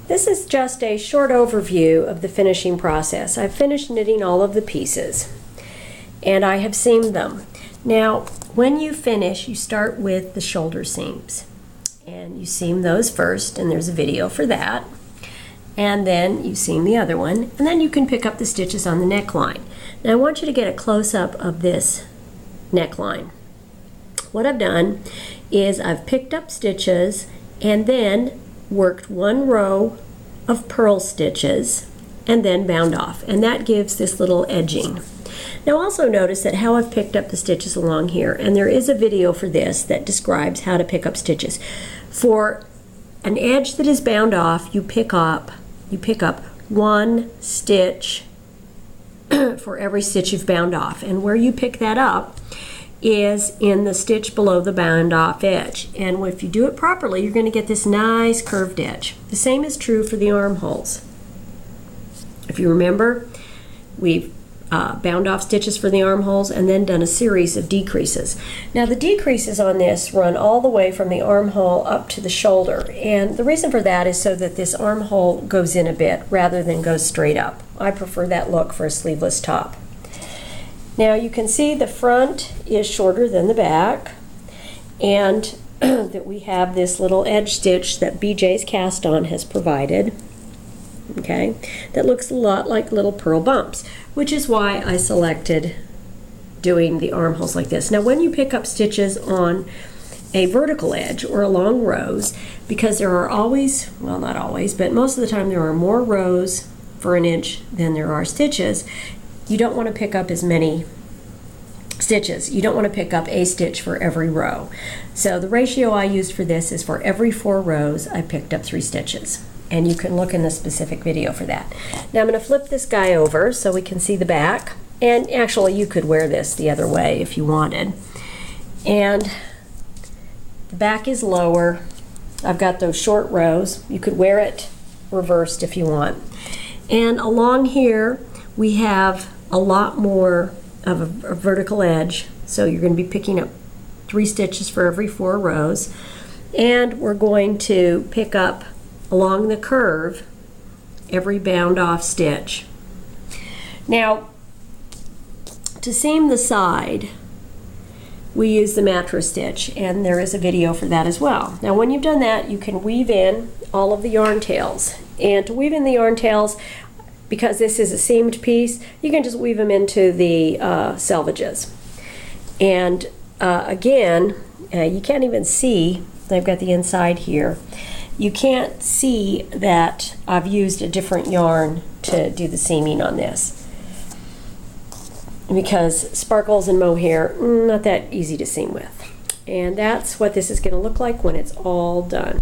this is just a short overview of the finishing process. I've finished knitting all of the pieces and I have seamed them. Now, when you finish, you start with the shoulder seams. And you seam those first, and there's a video for that. And then you seam the other one, and then you can pick up the stitches on the neckline. Now I want you to get a close-up of this neckline. What I've done is I've picked up stitches and then worked one row of purl stitches and then bound off, and that gives this little edging. Now also notice that how I've picked up the stitches along here, and there is a video for this that describes how to pick up stitches. For an edge that is bound off, you pick up one stitch for every stitch you've bound off, and where you pick that up is in the stitch below the bound off edge. And if you do it properly, you're going to get this nice curved edge. The same is true for the armholes. If you remember, we've bound off stitches for the armholes and then done a series of decreases. Now the decreases on this run all the way from the armhole up to the shoulder, and the reason for that is so that this armhole goes in a bit rather than goes straight up. I prefer that look for a sleeveless top. Now you can see the front is shorter than the back, and that we have this little edge stitch that BJ's Cast On has provided. Okay, that looks a lot like little purl bumps, which is why I selected doing the armholes like this. Now when you pick up stitches on a vertical edge or along rows, because there are always, well not always, but most of the time there are more rows for an inch than there are stitches, you don't want to pick up as many stitches. You don't want to pick up a stitch for every row. So the ratio I used for this is for every 4 rows I picked up 3 stitches. And you can look in the specific video for that. Now I'm going to flip this guy over so we can see the back. And actually you could wear this the other way if you wanted. And the back is lower. I've got those short rows. You could wear it reversed if you want. And along here we have a lot more of a vertical edge. So you're going to be picking up 3 stitches for every 4 rows. And we're going to pick up along the curve every bound off stitch. Now to seam the side we use the mattress stitch, and there is a video for that as well. Now when you've done that, you can weave in all of the yarn tails, and to weave in the yarn tails, because this is a seamed piece, you can just weave them into the selvages. And again, you can't even see, I've got the inside here, you can't see that I've used a different yarn to do the seaming on this, because sparkles and mohair, not that easy to seam with. And that's what this is going to look like when it's all done.